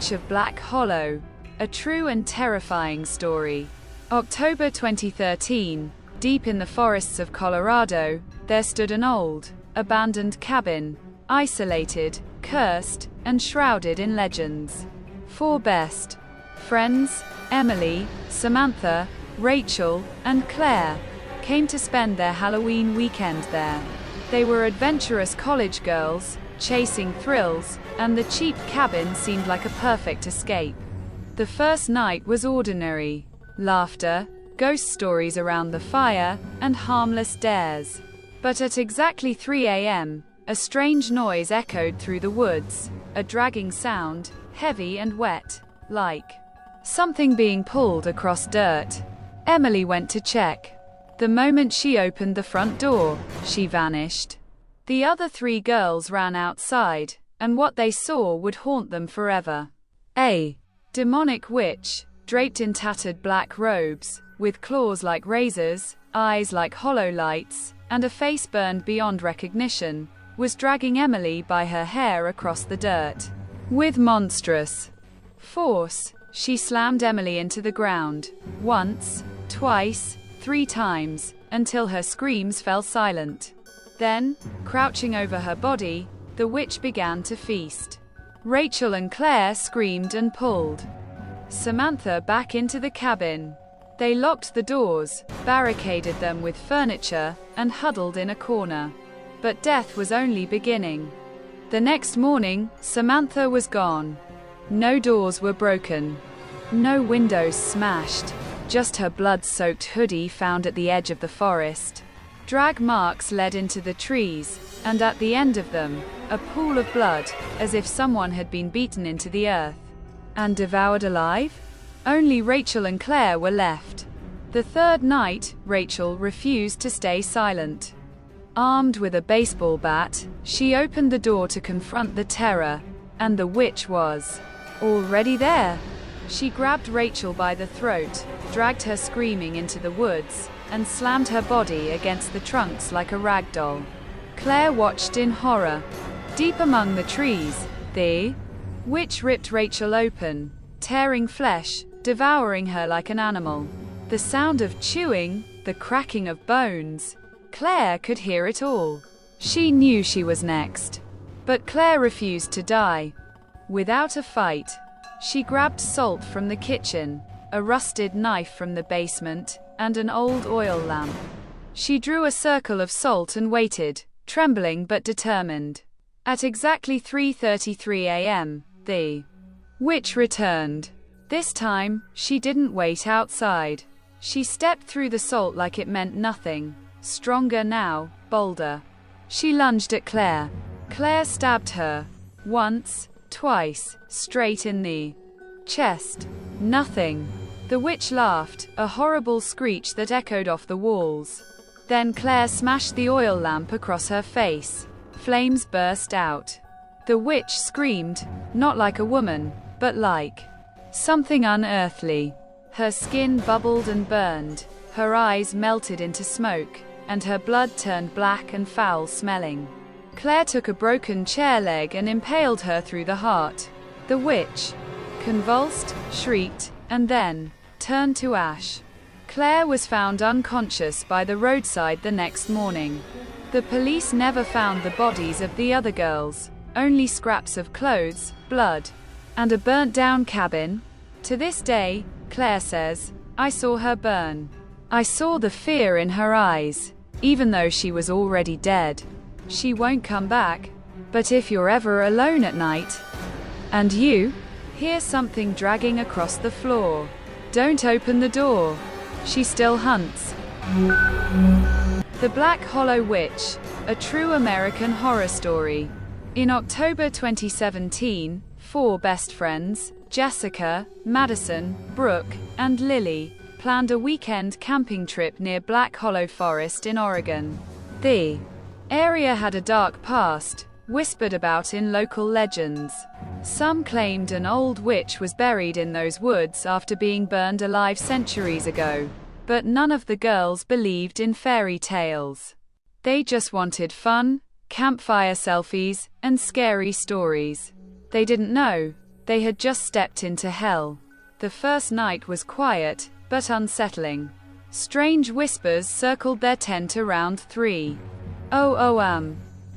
Witch of Black Hollow, a true and terrifying story. October 2013, deep in the forests of Colorado, there stood an old, abandoned cabin, isolated, cursed, and shrouded in legends. Four best friends, Emily, Samantha, Rachel, and Claire, came to spend their Halloween weekend there. They were adventurous college girls, chasing thrills, and the cheap cabin seemed like a perfect escape. The first night was ordinary. Laughter, ghost stories around the fire, and harmless dares. But at exactly 3 a.m., a strange noise echoed through the woods, a dragging sound, heavy and wet, like something being pulled across dirt. Emily went to check. The moment she opened the front door, she vanished. The other three girls ran outside, and what they saw would haunt them forever. A demonic witch, draped in tattered black robes, with claws like razors, eyes like hollow lights, and a face burned beyond recognition, was dragging Emily by her hair across the dirt. With monstrous force, she slammed Emily into the ground, once, twice, 3 times, until her screams fell silent. Then, crouching over her body, the witch began to feast. Rachel and Claire screamed and pulled Samantha back into the cabin. They locked the doors, barricaded them with furniture, and huddled in a corner. But death was only beginning. The next morning, Samantha was gone. No doors were broken. No windows smashed. Just her blood-soaked hoodie found at the edge of the forest. Drag marks led into the trees, and at the end of them, a pool of blood, as if someone had been beaten into the earth. And devoured alive? Only Rachel and Claire were left. The third night, Rachel refused to stay silent. Armed with a baseball bat, she opened the door to confront the terror, and the witch was already there. She grabbed Rachel by the throat, dragged her screaming into the woods, and slammed her body against the trunks like a rag doll. Claire watched in horror. Deep among the trees, the witch ripped Rachel open, tearing flesh, devouring her like an animal. The sound of chewing, the cracking of bones. Claire could hear it all. She knew she was next. But Claire refused to die. Without a fight, she grabbed salt from the kitchen, a rusted knife from the basement, and an old oil lamp. She drew a circle of salt and waited, trembling but determined. At exactly 3:33 a.m., the witch returned. This time, she didn't wait outside. She stepped through the salt like it meant nothing, stronger now, bolder. She lunged at Claire. Claire stabbed her. Once, twice, straight in the chest. Nothing. The witch laughed, a horrible screech that echoed off the walls. Then Claire smashed the oil lamp across her face. Flames burst out. The witch screamed, not like a woman, but like something unearthly. Her skin bubbled and burned, her eyes melted into smoke, and her blood turned black and foul-smelling. Claire took a broken chair leg and impaled her through the heart. The witch convulsed, shrieked, and then turned to ash. Claire was found unconscious by the roadside the next morning. The police never found the bodies of the other girls, only scraps of clothes, blood, and a burnt-down cabin. To this day, Claire says, "I saw her burn. I saw the fear in her eyes, even though she was already dead. She won't come back. But if you're ever alone at night, and you hear something dragging across the floor, don't open the door. She still hunts." The Black Hollow Witch, a true American horror story. In October 2017, 4 best friends, Jessica, Madison, Brooke, and Lily, planned a weekend camping trip near Black Hollow Forest in Oregon. The area had a dark past, whispered about in local legends. Some claimed an old witch was buried in those woods after being burned alive centuries ago. But none of the girls believed in fairy tales. They just wanted fun, campfire selfies, and scary stories. They didn't know They had just stepped into hell. The first night was quiet, but unsettling. Strange whispers circled their tent around 3.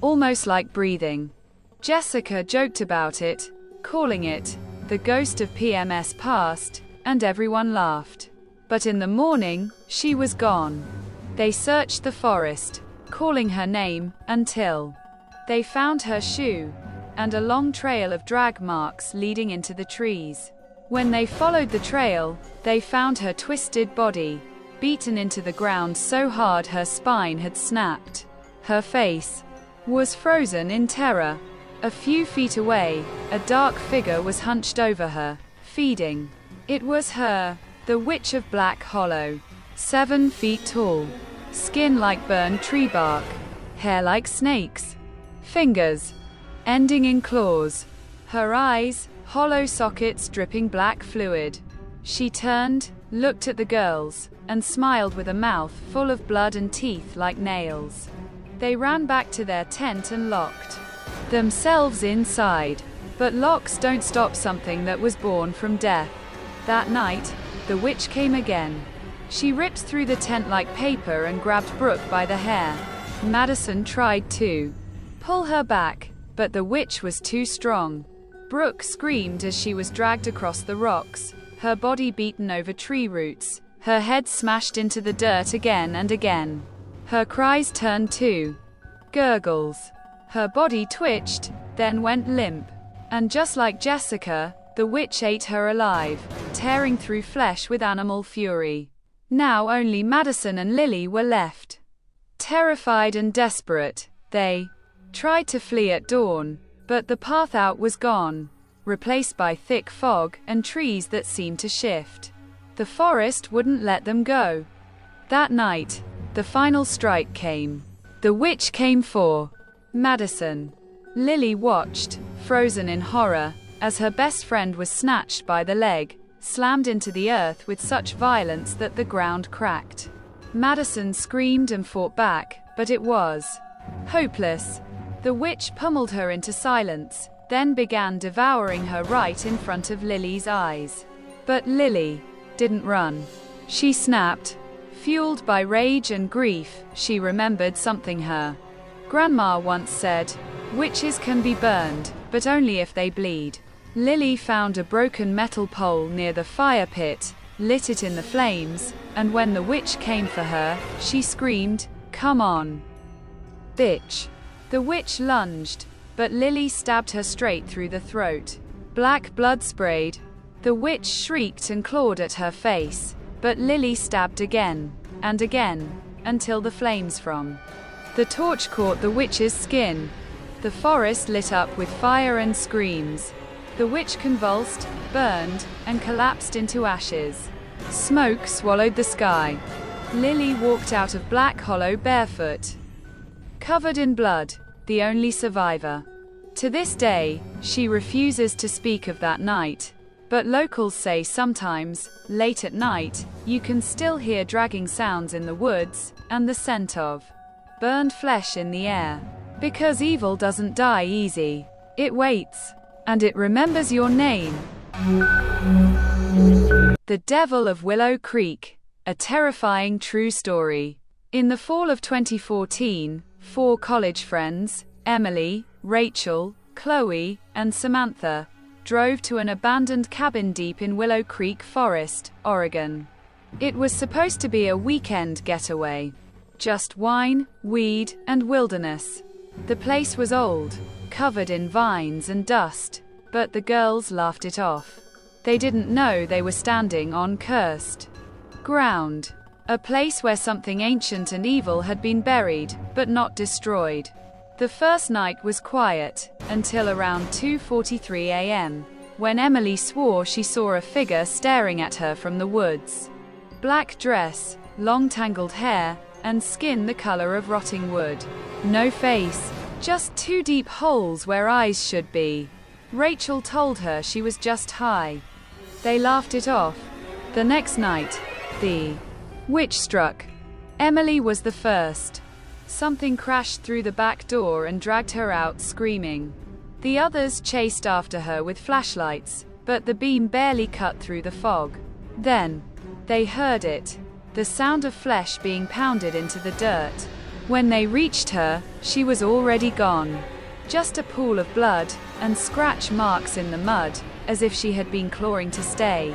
Almost like breathing. Jessica joked about it, calling it the ghost of PMS past, and everyone laughed. But in the morning, she was gone. They searched the forest, calling her name, until they found her shoe, and a long trail of drag marks leading into the trees. When they followed the trail, they found her twisted body, beaten into the ground so hard her spine had snapped. Her face was frozen in terror. A few feet away, a dark figure was hunched over her, feeding. It was her, the Witch of Black Hollow. 7 feet tall, skin like burned tree bark, hair like snakes, fingers ending in claws, her eyes, hollow sockets dripping black fluid. She turned, looked at the girls, and smiled with a mouth full of blood and teeth like nails. They ran back to their tent and locked themselves inside. But locks don't stop something that was born from death. That night, the witch came again. She ripped through the tent like paper and grabbed Brooke by the hair. Madison tried to pull her back, but the witch was too strong. Brooke screamed as she was dragged across the rocks, her body beaten over tree roots, her head smashed into the dirt again and again. Her cries turned to gurgles. Her body twitched, then went limp. And just like Jessica, the witch ate her alive, tearing through flesh with animal fury. Now only Madison and Lily were left. Terrified and desperate, they tried to flee at dawn, but the path out was gone, replaced by thick fog and trees that seemed to shift. The forest wouldn't let them go. That night, the final strike came. The witch came for Madison. Lily watched, frozen in horror, as her best friend was snatched by the leg, slammed into the earth with such violence that the ground cracked. Madison screamed and fought back, but it was hopeless. The witch pummeled her into silence, then began devouring her right in front of Lily's eyes. But Lily didn't run. She snapped. Fueled by rage and grief, she remembered something her grandma once said: "Witches can be burned, but only if they bleed." Lily found a broken metal pole near the fire pit, lit it in the flames, and when the witch came for her, she screamed, "Come on, bitch." The witch lunged, but Lily stabbed her straight through the throat. Black blood sprayed. The witch shrieked and clawed at her face, but Lily stabbed again, and again, until the flames from the torch caught the witch's skin. The forest lit up with fire and screams. The witch convulsed, burned, and collapsed into ashes. Smoke swallowed the sky. Lily walked out of Black Hollow barefoot, covered in blood, the only survivor. To this day, she refuses to speak of that night. But locals say sometimes, late at night, you can still hear dragging sounds in the woods, and the scent of burned flesh in the air. Because evil doesn't die easy. It waits. And it remembers your name. The Devil of Willow Creek, a terrifying true story. In the fall of 2014, 4 college friends, Emily, Rachel, Chloe, and Samantha, drove to an abandoned cabin deep in Willow Creek Forest, Oregon. It was supposed to be a weekend getaway. Just wine, weed, and wilderness. The place was old, covered in vines and dust, but the girls laughed it off. They didn't know they were standing on cursed ground. A place where something ancient and evil had been buried, but not destroyed. The first night was quiet, until around 2:43 a.m., when Emily swore she saw a figure staring at her from the woods. Black dress, long tangled hair, and skin the color of rotting wood. No face, just 2 deep holes where eyes should be. Rachel told her she was just high. They laughed it off. The next night, the witch struck. Emily was the first. Something crashed through the back door and dragged her out screaming. The others chased after her with flashlights, but the beam barely cut through the fog. Then, they heard it, the sound of flesh being pounded into the dirt. When they reached her, she was already gone. Just a pool of blood, and scratch marks in the mud, as if she had been clawing to stay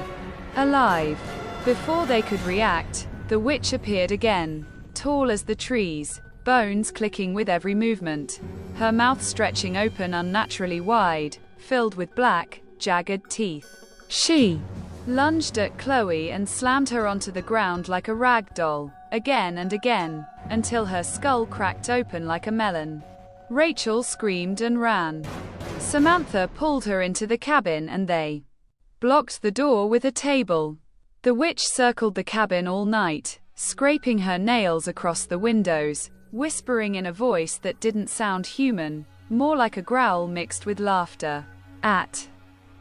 alive. Before they could react, the witch appeared again, tall as the trees, bones clicking with every movement, her mouth stretching open unnaturally wide, filled with black, jagged teeth. She lunged at Chloe and slammed her onto the ground like a rag doll, again and again, until her skull cracked open like a melon. Rachel screamed and ran. Samantha pulled her into the cabin and they blocked the door with a table. The witch circled the cabin all night, scraping her nails across the windows, whispering in a voice that didn't sound human, more like a growl mixed with laughter. At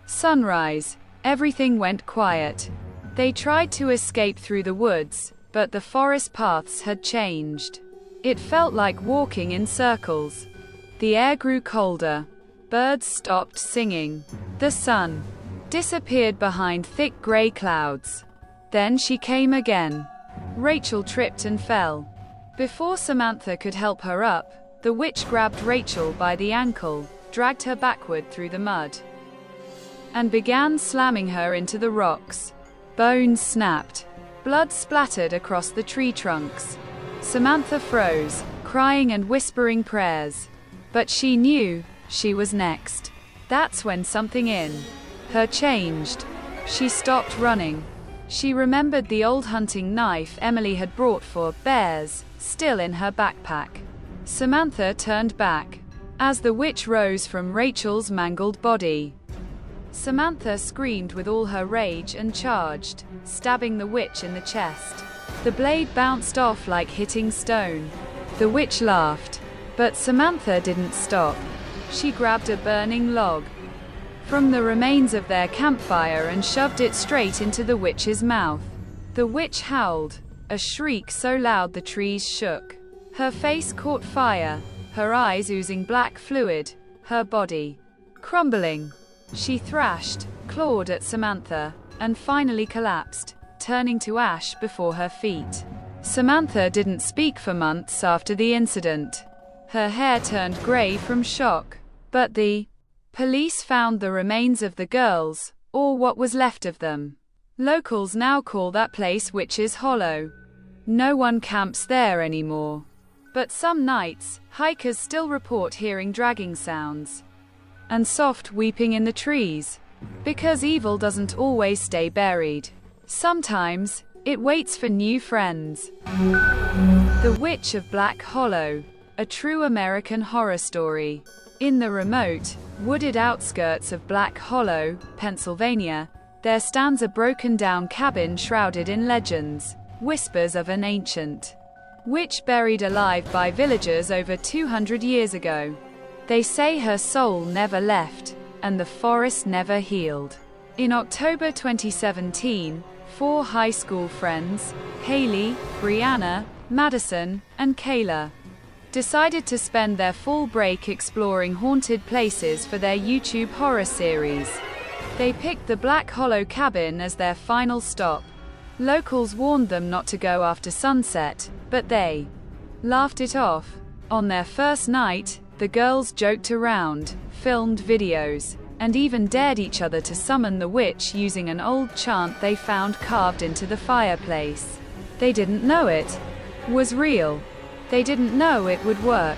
sunrise, everything went quiet. They tried to escape through the woods, but the forest paths had changed. It felt like walking in circles. The air grew colder. Birds stopped singing. The sun disappeared behind thick gray clouds. Then she came again. Rachel tripped and fell. Before Samantha could help her up, the witch grabbed Rachel by the ankle, dragged her backward through the mud, and began slamming her into the rocks. Bones snapped. Blood splattered across the tree trunks. Samantha froze, crying and whispering prayers. But she knew she was next. That's when something in her changed. She stopped running. She remembered the old hunting knife Emily had brought for bears, still in her backpack. Samantha turned back as the witch rose from Rachel's mangled body. Samantha screamed with all her rage and charged, stabbing the witch in the chest. The blade bounced off like hitting stone. The witch laughed, but Samantha didn't stop. She grabbed a burning log from the remains of their campfire and shoved it straight into the witch's mouth. The witch howled, a shriek so loud the trees shook. Her face caught fire, her eyes oozing black fluid, her body crumbling. She thrashed, clawed at Samantha, and finally collapsed, turning to ash before her feet. Samantha didn't speak for months after the incident. Her hair turned gray from shock. But the police found the remains of the girls, or what was left of them. Locals now call that place Witch's Hollow. No one camps there anymore. But some nights, hikers still report hearing dragging sounds and soft weeping in the trees. Because evil doesn't always stay buried. Sometimes, it waits for new friends. The Witch of Black Hollow, a true American horror story. In the remote, wooded outskirts of Black Hollow, Pennsylvania, there stands a broken-down cabin shrouded in legends, whispers of an ancient witch buried alive by villagers over 200 years ago. They say her soul never left, and the forest never healed. In October 2017, 4 high school friends, Haley, Brianna, Madison, and Kayla, decided to spend their fall break exploring haunted places for their YouTube horror series. They picked the Black Hollow cabin as their final stop. Locals warned them not to go after sunset, but they laughed it off. On their first night, the girls joked around, filmed videos, and even dared each other to summon the witch using an old chant they found carved into the fireplace. They didn't know it was real. They didn't know it would work.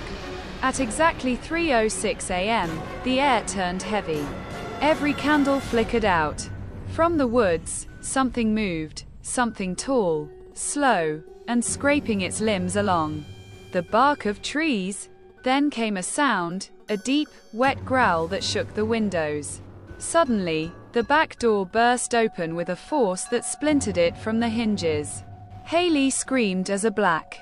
At exactly 3:06 a.m., the air turned heavy. Every candle flickered out. From the woods, something moved, something tall, slow, and scraping its limbs along the bark of trees. Then came a sound, a deep, wet growl that shook the windows. Suddenly, the back door burst open with a force that splintered it from the hinges. Haley screamed as a black,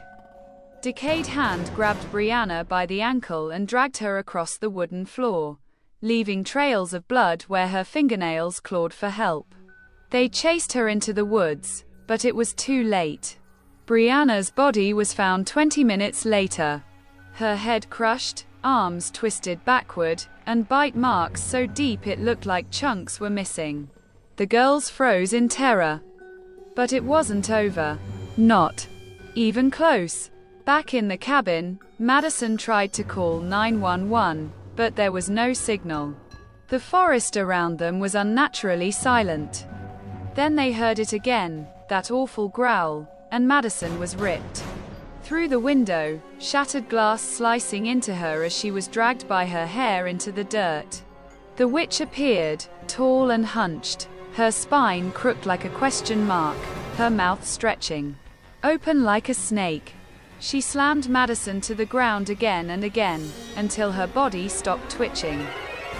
decayed hand grabbed Brianna by the ankle and dragged her across the wooden floor, leaving trails of blood where her fingernails clawed for help. They chased her into the woods, but it was too late. Brianna's body was found 20 minutes later. Her head crushed, arms twisted backward, and bite marks so deep it looked like chunks were missing. The girls froze in terror. But it wasn't over. Not even close. Back in the cabin, Madison tried to call 911, but there was no signal. The forest around them was unnaturally silent. Then they heard it again, that awful growl, and Madison was ripped through the window, shattered glass slicing into her as she was dragged by her hair into the dirt. The witch appeared, tall and hunched, her spine crooked like a question mark, her mouth stretching open like a snake. She slammed Madison to the ground again and again, until her body stopped twitching.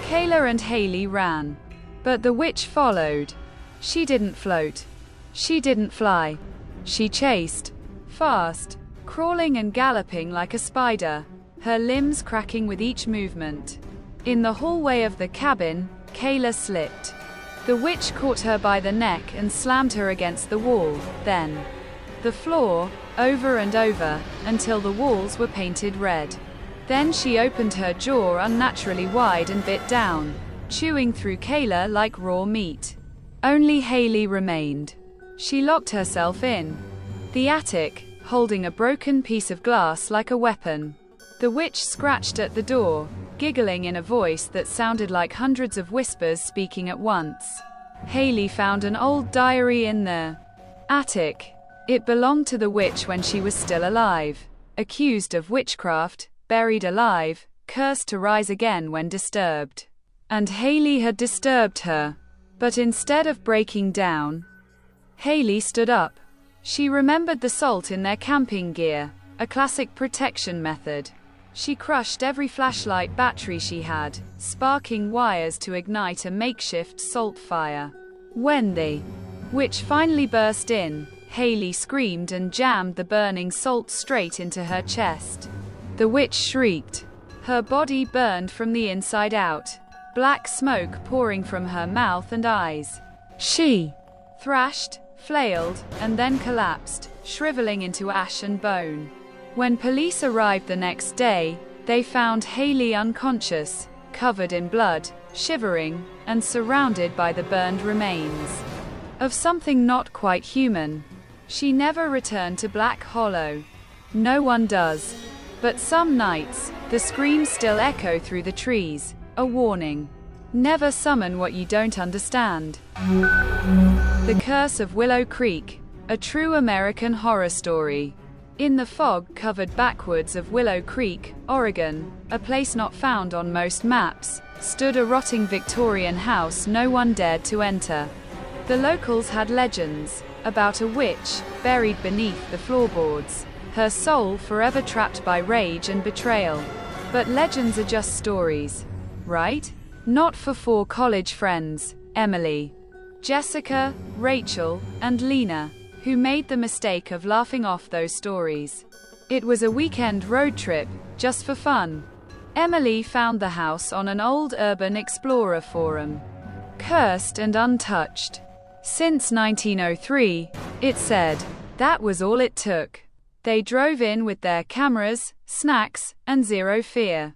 Kayla and Haley ran. But the witch followed. She didn't float. She didn't fly. She chased. Fast. Crawling and galloping like a spider, her limbs cracking with each movement. In the hallway of the cabin, Kayla slipped. The witch caught her by the neck and slammed her against the wall, then the floor, over and over, until the walls were painted red. Then she opened her jaw unnaturally wide and bit down, chewing through Kayla like raw meat. Only Haley remained. She locked herself in the attic, holding a broken piece of glass like a weapon. The witch scratched at the door, giggling in a voice that sounded like hundreds of whispers speaking at once. Haley found an old diary in the attic. It belonged to the witch when she was still alive. Accused of witchcraft, buried alive, cursed to rise again when disturbed. And Haley had disturbed her. But instead of breaking down, Haley stood up. She remembered the salt in their camping gear, a classic protection method. She crushed every flashlight battery she had, sparking wires to ignite a makeshift salt fire. When the witch finally burst in, Haley screamed and jammed the burning salt straight into her chest. The witch shrieked. Her body burned from the inside out, black smoke pouring from her mouth and eyes. She thrashed, flailed, and then collapsed, shriveling into ash and bone. When police arrived the next day, they found Haley unconscious, covered in blood, shivering, and surrounded by the burned remains of something not quite human. She never returned to Black Hollow. No one does. But some nights, the screams still echo through the trees, a warning. Never summon what you don't understand. The Curse of Willow Creek, a true American horror story. In the fog-covered backwoods of Willow Creek, Oregon, a place not found on most maps, stood a rotting Victorian house no one dared to enter. The locals had legends about a witch buried beneath the floorboards, her soul forever trapped by rage and betrayal. But legends are just stories, right? Not for four college friends, Emily, Jessica, Rachel, and Lena, who made the mistake of laughing off those stories. It was a weekend road trip, just for fun. Emily found the house on an old Urban Explorer forum. Cursed and untouched since 1903, it said. That was all it took. They drove in with their cameras, snacks, and zero fear.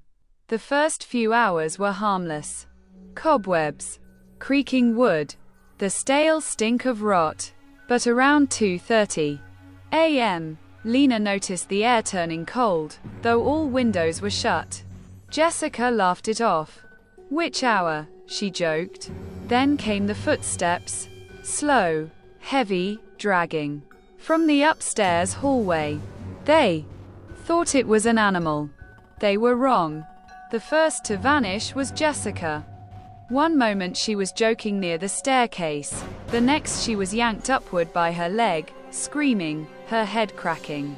The first few hours were harmless. Cobwebs, creaking wood, the stale stink of rot. But around 2:30 a.m., Lena noticed the air turning cold, though all windows were shut. Jessica laughed it off. "Which hour?" she joked. Then came the footsteps, slow, heavy, dragging, from the upstairs hallway. They thought it was an animal. They were wrong. The first to vanish was Jessica. One moment she was joking near the staircase, the next she was yanked upward by her leg, screaming, her head cracking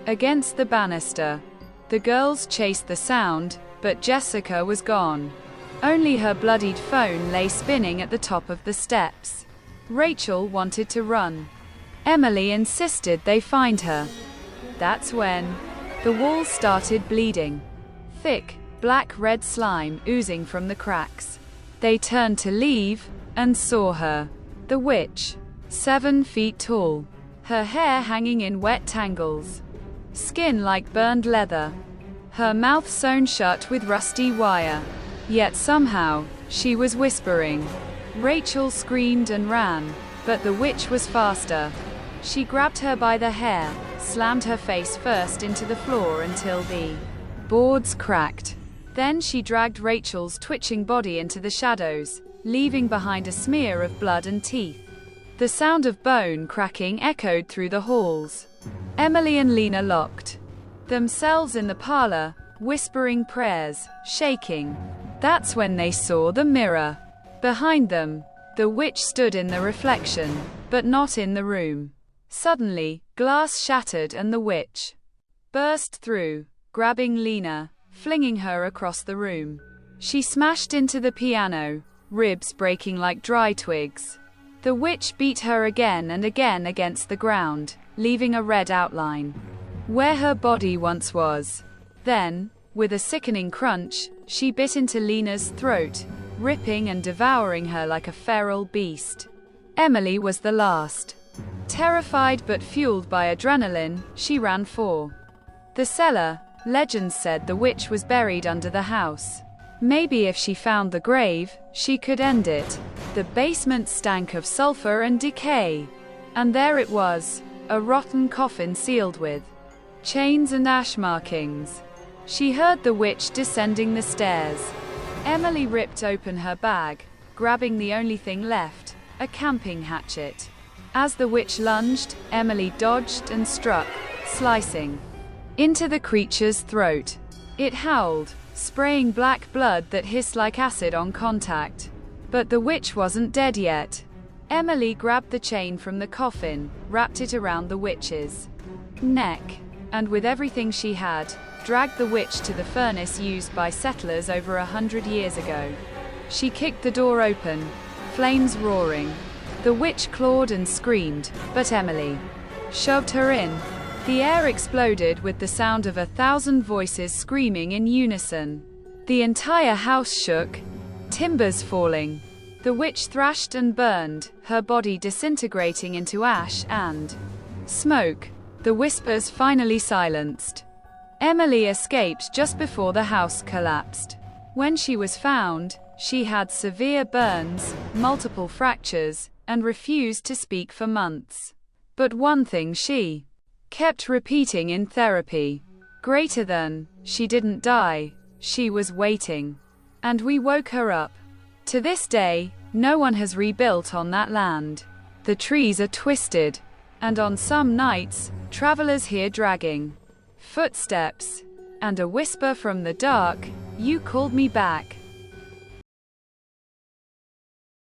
against the banister. The girls chased the sound, but Jessica was gone. Only her bloodied phone lay spinning at the top of the steps. Rachel wanted to run. Emily insisted they find her. That's when the walls started bleeding. Thick, black-red slime oozing from the cracks. They turned to leave, and saw her. The witch. 7 feet tall. Her hair hanging in wet tangles. Skin like burned leather. Her mouth sewn shut with rusty wire. Yet somehow, she was whispering. Rachel screamed and ran, but the witch was faster. She grabbed her by the hair, slammed her face first into the floor until the boards cracked. Then she dragged Rachel's twitching body into the shadows, leaving behind a smear of blood and teeth. The sound of bone cracking echoed through the halls. Emily and Lena locked themselves in the parlor, whispering prayers, shaking. That's when they saw the mirror. Behind them, the witch stood in the reflection, but not in the room. Suddenly, glass shattered and the witch burst through, grabbing Lena, flinging her across the room. She smashed into the piano, ribs breaking like dry twigs. The witch beat her again and again against the ground, leaving a red outline where her body once was. Then, with a sickening crunch, she bit into Lena's throat, ripping and devouring her like a feral beast. Emily was the last. Terrified but fueled by adrenaline, she ran for the cellar. Legends said the witch was buried under the house. Maybe if she found the grave, she could end it. The basement stank of sulfur and decay. And there it was, a rotten coffin sealed with chains and ash markings. She heard the witch descending the stairs. Emily ripped open her bag, grabbing the only thing left, a camping hatchet. As the witch lunged, Emily dodged and struck, slicing into the creature's throat. It howled, spraying black blood that hissed like acid on contact. But the witch wasn't dead yet. Emily grabbed the chain from the coffin, wrapped it around the witch's neck, and with everything she had, dragged the witch to the furnace used by settlers over 100 years ago. She kicked the door open, flames roaring. The witch clawed and screamed, but Emily shoved her in. The air exploded with the sound of 1,000 voices screaming in unison. The entire house shook, timbers falling. The witch thrashed and burned, her body disintegrating into ash and smoke. The whispers finally silenced. Emily escaped just before the house collapsed. When she was found, she had severe burns, multiple fractures, and refused to speak for months. But one thing she kept repeating in therapy: greater than, she didn't die, she was waiting. And we woke her up. To this day, no one has rebuilt on that land. The trees are twisted, and on some nights, travelers hear dragging footsteps, and a whisper from the dark, "You called me back."